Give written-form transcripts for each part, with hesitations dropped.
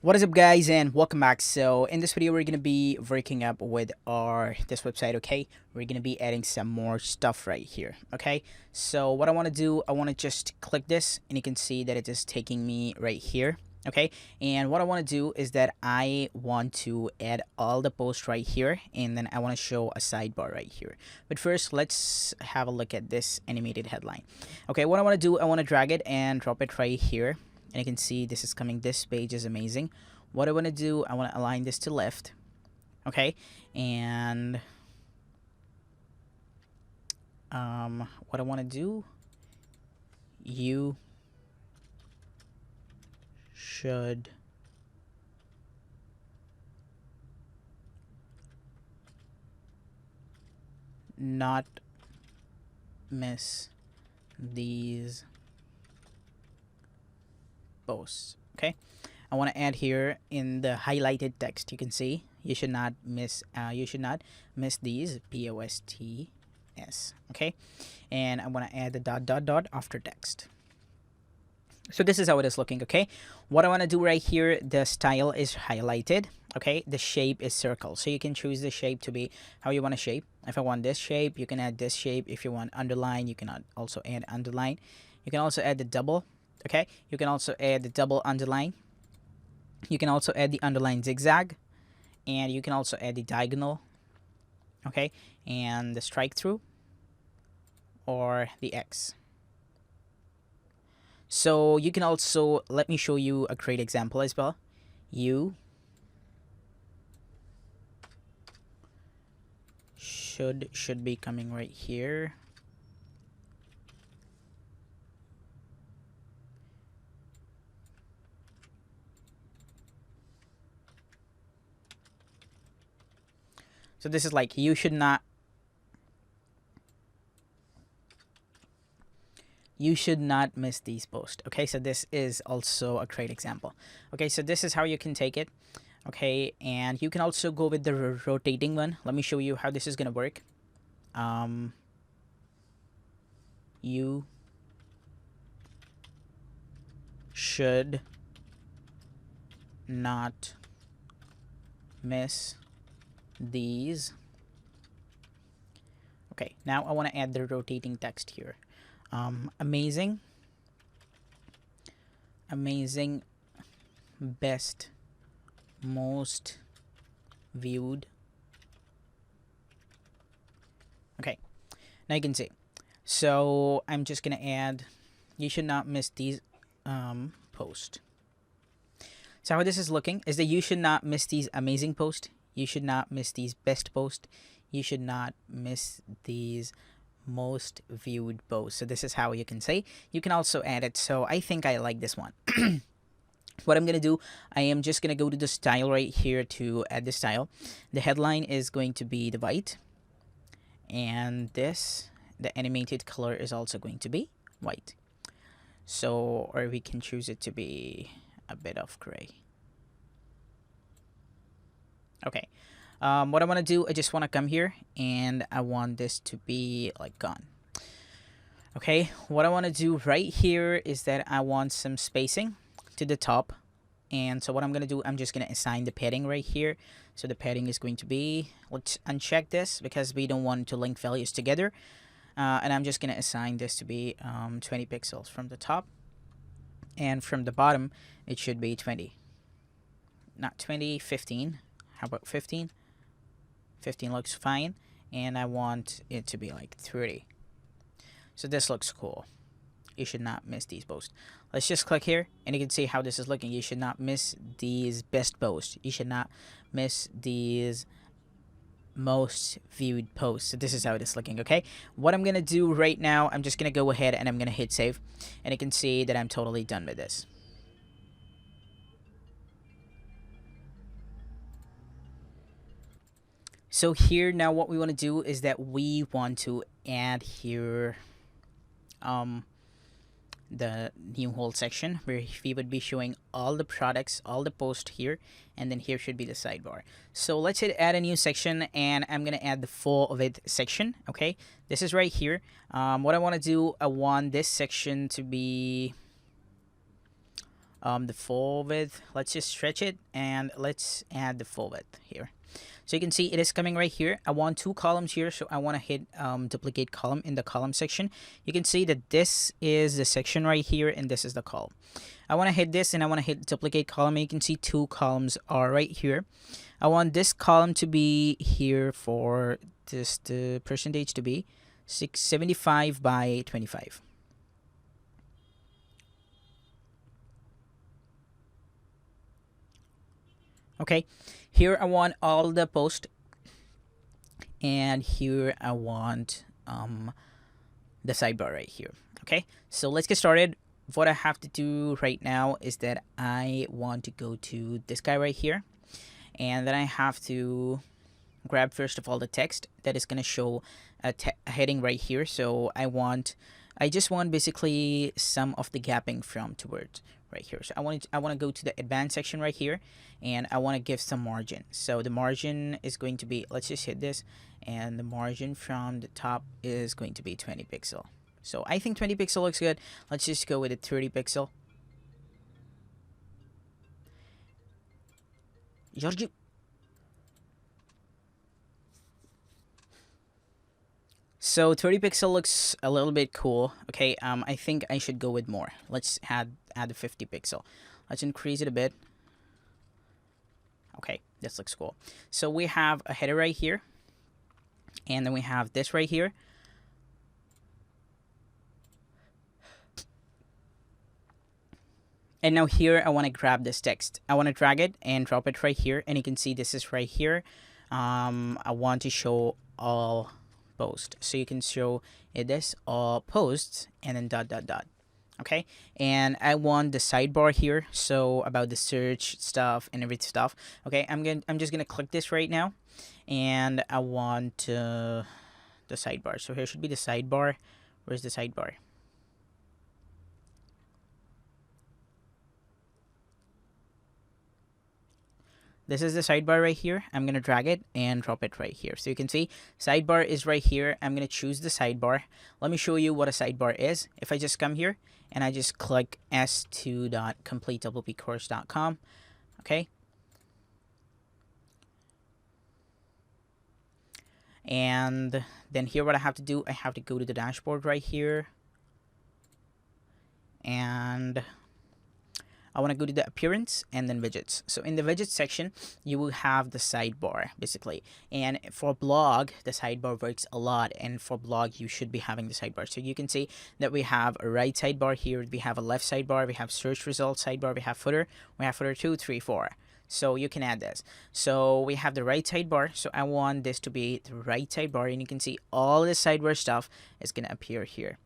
What is up, guys, and welcome back. So in this video we're gonna be working up with this website. Okay, we're gonna be adding some more stuff right here. Okay, so what I want to do, I want to just click this and you can see that it is taking me right here. Okay, and what I want to do is that I want to add all the posts right here, and then I want to show a sidebar right here. But first, let's have a look at this animated headline. Okay, what I want to do, I want to drag it and drop it right here, and you can see this is coming. This page is amazing. What I want to do, I want to align this to left. Okay, and what I want to do, you should not miss these posts. Okay, I want to add here in the highlighted text, you can see you should not miss these posts. Okay, and I want to add the dot after text. So this is how it is looking. Okay, what I want to do right here, the style is highlighted. Okay, the shape is circle, so you can choose the shape to be how you want to shape. If I want this shape, you can add this shape. If you want underline, you can also add underline. You can also add the double. Okay, you can also add the double underline. You can also add the underline zigzag, and you can also add the diagonal. Okay, and the strike through or the X. So you can also, let me show you a great example as well. You should be coming right here. So this is like, you should not miss these posts. Okay, so this is also a great example. Okay, so this is how you can take it. Okay, and you can also go with the rotating one. Let me show you how this is gonna work. You should not miss these. Okay, now I want to add the rotating text here. Amazing, best, most viewed. Okay, now you can see. So I'm just gonna add, you should not miss these posts. So how this is looking is that you should not miss these amazing posts. You should not miss these best posts. You should not miss these most viewed posts. So this is how you can say. You can also add it. So I think I like this one. What I'm gonna do, I am just gonna go to the style right here to add the style. The headline is going to be the white, and this, the animated color is also going to be white. So, or we can choose it to be a bit of gray. Okay, what I want to do, I just want to come here and I want this to be like gone. Okay, what I want to do right here is that I want some spacing to the top, and so what I'm gonna do, I'm just gonna assign the padding right here. So the padding is going to be, let's uncheck this because we don't want to link values together, and I'm just gonna assign this to be 20 pixels from the top, and from the bottom it should be 20, not 20, 15. How about 15? 15 looks fine, and I want it to be like 30. So this looks cool. You should not miss these posts. Let's just click here and you can see how this is looking. You should not miss these best posts. You should not miss these most viewed posts. So this is how it is looking. Okay, what I'm gonna do right now, I'm just gonna go ahead and I'm gonna hit save, and you can see that I'm totally done with this. So here now what we want to do is that we want to add here the new whole section where we would be showing all the products, all the posts here, and then here should be the sidebar. So let's hit add a new section, and I'm gonna add the full of it section. Okay, this is right here. What I want to do, I want this section to be the full width. Let's just stretch it and let's add the full width here. So you can see it is coming right here. I want 2 columns here, so I want to hit duplicate column in the column section. You can see that this is the section right here and this is the column. I want to hit this and I want to hit duplicate column, and you can see 2 columns are right here. I want this column to be here for this, the percentage to be 675 by 25. Okay, here I want all the post, and here I want the sidebar right here. Okay, so let's get started. What I have to do right now is that I want to go to this guy right here, and then I have to grab first of all the text that is going to show a heading right here. So I just want basically some of the gapping from two words right here. So I want to go to the advanced section right here, and I want to give some margin. So the margin is going to be, let's just hit this, and the margin from the top is going to be 20 pixel. So I think 20 pixel looks good. Let's just go with a 30 pixel. Giorgio. So 30 pixel looks a little bit cool. Okay, I think I should go with more. Let's add the 50 pixel. Let's increase it a bit. Okay, this looks cool. So we have a header right here, and then we have this right here. And now here I want to grab this text. I want to drag it and drop it right here, and you can see this is right here. I want to show all post, so you can show it this all posts and then ... Okay, and I want the sidebar here, so about the search stuff and everything stuff. Okay, I'm just gonna click this right now, and I want the sidebar. So here should be the sidebar. Where's the sidebar? This is the sidebar right here. I'm going to drag it and drop it right here. So you can see sidebar is right here. I'm going to choose the sidebar. Let me show you what a sidebar is. If I just come here and I just click s2.completewpcourse.com. Okay. And then here what I have to do, I have to go to the dashboard right here. And I want to go to the appearance and then widgets. So in the widgets section, you will have the sidebar basically. And for blog, the sidebar works a lot. And for blog, you should be having the sidebar. So you can see that we have a right sidebar here. We have a left sidebar. We have search results sidebar. We have footer. We have footer 2, 3, 4. So you can add this. So we have the right sidebar. So I want this to be the right sidebar. And you can see all the sidebar stuff is going to appear here.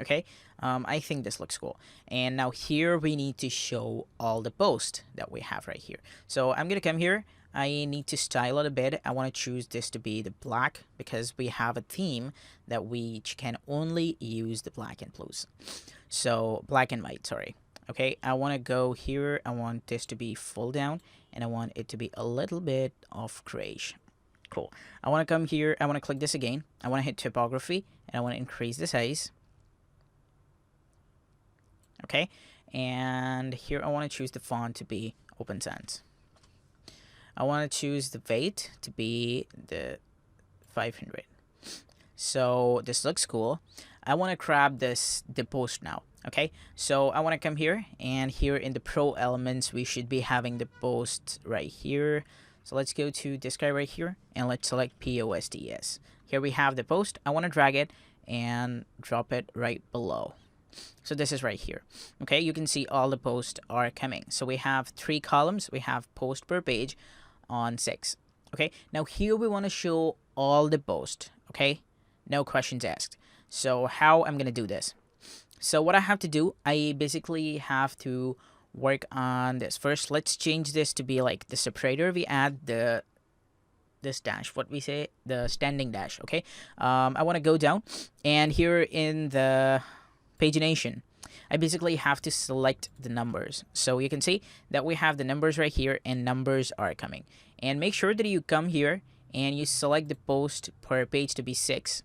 Okay, I think this looks cool. And now here we need to show all the posts that we have right here. So I'm gonna come here. I need to style it a bit. I want to choose this to be the black because we have a theme that we can only use the black and blues. So black and white, sorry. Okay, I want to go here. I want this to be full down, and I want it to be a little bit of grayish. Cool. I want to come here. I want to click this again. I want to hit typography, and I want to increase the size. Okay, and here I want to choose the font to be Open Sans. I want to choose the weight to be the 500. So this looks cool. I want to grab the post now. Okay, so I want to come here, and here in the pro elements we should be having the post right here. So let's go to this guy right here, and let's select POSTS. Here we have the post. I want to drag it and drop it right below. So this is right here. Okay, you can see all the posts are coming. So we have 3 columns. We have post per page on 6. Okay, now here we want to show all the posts. Okay, no questions asked. So how I'm gonna do this? So what I have to do, I basically have to work on this. First, let's change this to be like the separator. We add this dash, what we say, the standing dash. Okay, I want to go down, and here in the pagination, I basically have to select the numbers. So you can see that we have the numbers right here, and numbers are coming. And make sure that you come here and you select the post per page to be 6.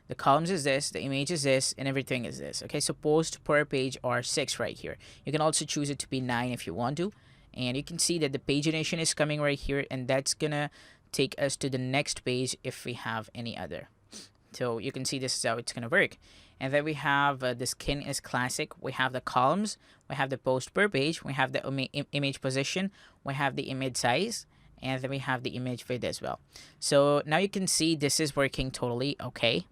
the columns is this, the image is this, and everything is this. Okay, so post per page are 6 right here. You can also choose it to be 9 if you want to. And you can see that the pagination is coming right here, and that's gonna take us to the next page if we have any other. So you can see this is how it's gonna work. And then we have the skin is classic. We have the columns, we have the post per page, we have the image position, we have the image size, and then we have the image width as well. So now you can see this is working totally okay.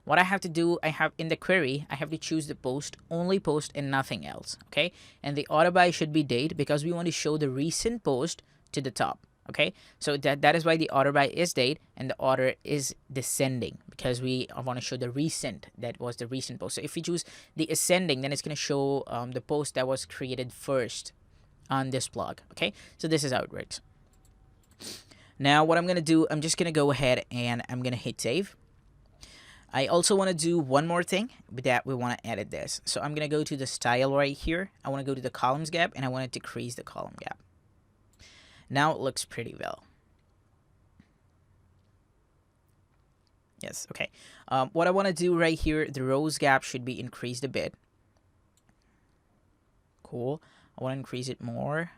What I have to do, I have in the query, I have to choose the post, only post and nothing else, okay? And the order by should be date because we want to show the recent post to the top, okay? So that is why the order by is date and the order is descending because we want to show the recent, that was the recent post. So if we choose the ascending, then it's going to show the post that was created first on this blog, okay? So this is how it works. Now what I'm going to do, I'm just going to go ahead and I'm going to hit save. I also want to do one more thing with that. We want to edit this. So I'm going to go to the style right here. I want to go to the columns gap and I want to decrease the column gap. Now it looks pretty well. Yes, okay. What I want to do right here, the rows gap should be increased a bit. Cool. I want to increase it more.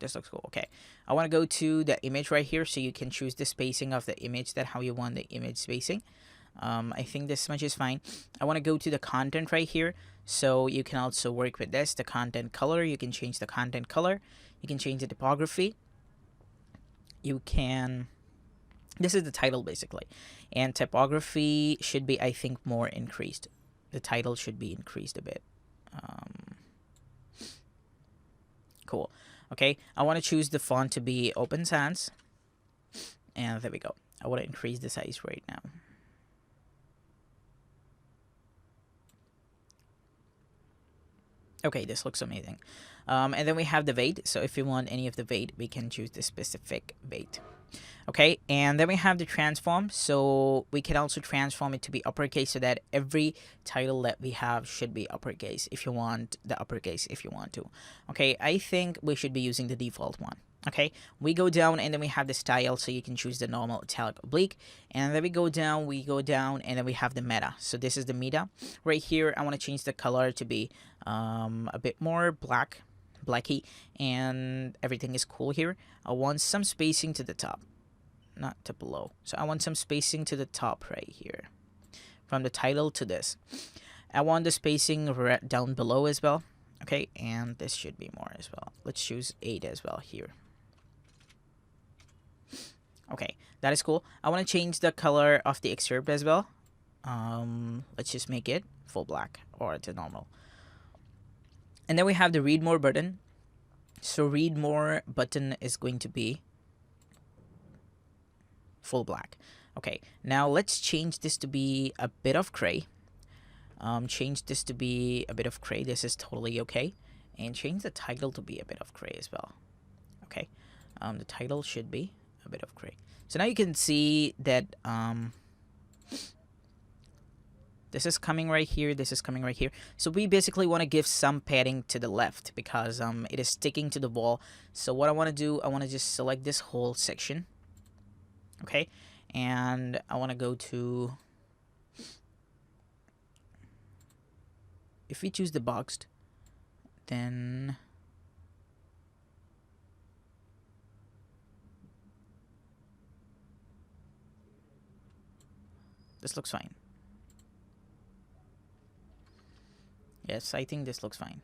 This looks cool. Okay. I want to go to the image right here so you can choose the spacing of the image, that how you want the image spacing. I think this much is fine. I want to go to the content right here, so you can also work with this. The content color, you can change the content color. You can change the typography. You can, this is the title basically, and typography should be, I think, more increased. The title should be increased a bit. Cool. Okay, I want to choose the font to be Open Sans, and there we go. I want to increase the size right now. Okay, this looks amazing. And then we have the weight. So if you want any of the weight, we can choose the specific weight. Okay, and then we have the transform. So we can also transform it to be uppercase so that every title that we have should be uppercase if you want the uppercase if you want to. Okay, I think we should be using the default one. Okay, we go down and then we have the style, so you can choose the normal, italic, oblique, and then we go down, and then we have the meta. So this is the meta right here. I want to change the color to be a bit more blacky, and everything is cool here. I want some spacing to the top, not to below. So I want some spacing to the top right here, from the title to this. I want the spacing down below as well. Okay, and this should be more as well. Let's choose 8 as well here. Okay, that is cool. I want to change the color of the excerpt as well. Let's just make it full black or to normal. And then we have the read more button. So read more button is going to be full black. Okay, now let's change this to be a bit of gray. Change this to be a bit of gray. This is totally okay. And change the title to be a bit of gray as well. Okay, the title should be a bit of gray. So now you can see that this is coming right here, this is coming right here. So we basically want to give some padding to the left because it is sticking to the wall. So what I want to do, I want to just select this whole section. Okay, and I want to go to, if we choose the boxed, then this looks fine. Yes, I think this looks fine.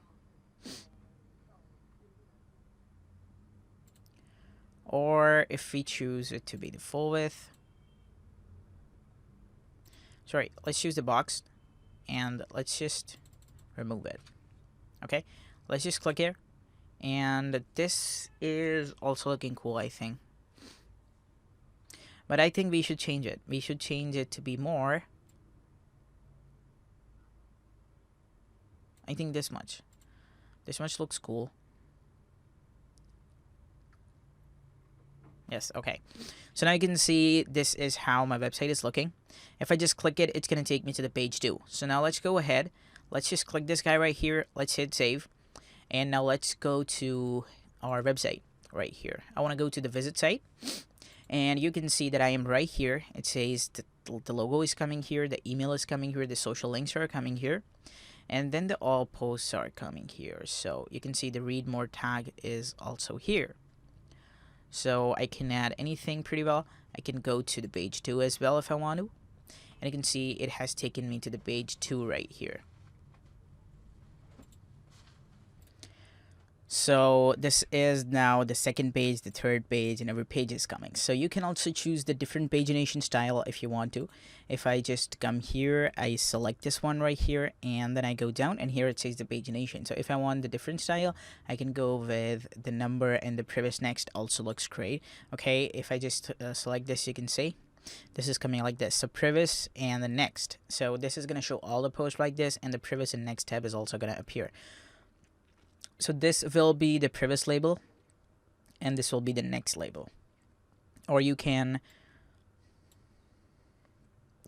Or if we choose it to be the full width. Sorry, let's choose the box and let's just remove it. Okay, let's just click here. And this is also looking cool, I think. But I think we should change it. We should change it to be more. I think this much. This much looks cool. Yes, okay. So now you can see this is how my website is looking. If I just click it, it's going to take me to the page 2. So now let's go ahead. Let's just click this guy right here. Let's hit save. And now let's go to our website right here. I want to go to the visit site. And you can see that I am right here. It says the the logo is coming here, the email is coming here, the social links are coming here, and then the all posts are coming here. So you can see the read more tag is also here. So I can add anything pretty well. I can go to the page 2 as well if I want to, and you can see it has taken me to the page 2 right here. So this is now the second page, the third page, and every page is coming. So you can also choose the different pagination style if you want to. If I just come here, I select this one right here, and then I go down, and here it says the pagination. So if I want the different style, I can go with the number, and the previous next also looks great. Okay, if I just select this, you can see this is coming like this. So previous and the next. So this is going to show all the posts like this, and the previous and next tab is also going to appear. So this will be the previous label, and this will be the next label. Or you can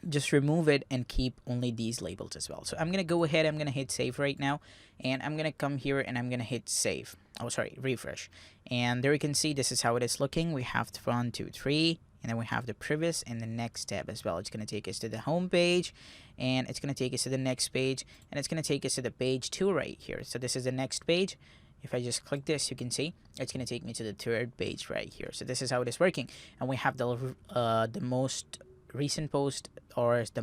just remove it and keep only these labels as well. So I'm going to go ahead, I'm going to hit save right now, and I'm going to come here and I'm going to hit save. Oh, sorry, refresh. And there you can see this is how it is looking. We have the 1, 2, 3, and then we have the previous and the next tab as well. It's going to take us to the home page, and it's going to take us to the next page, and it's going to take us to the page 2 right here. So this is the next page. If I just click this, you can see it's going to take me to the third page right here. So this is how it is working. And we have the most recent post, or the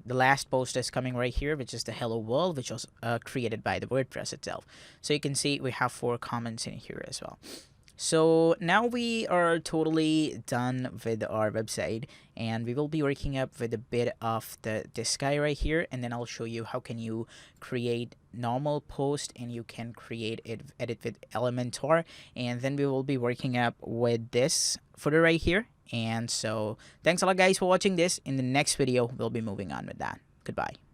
last post is coming right here, which is the hello world, which was created by the WordPress itself. So you can see we have 4 comments in here as well. So now we are totally done with our website, and we will be working up with a bit of this guy right here, and then I'll show you how can you create normal post, and you can create it, edit with Elementor, and then we will be working up with this footer right here. And so thanks a lot guys for watching this. In the next video, we'll be moving on with that. Goodbye.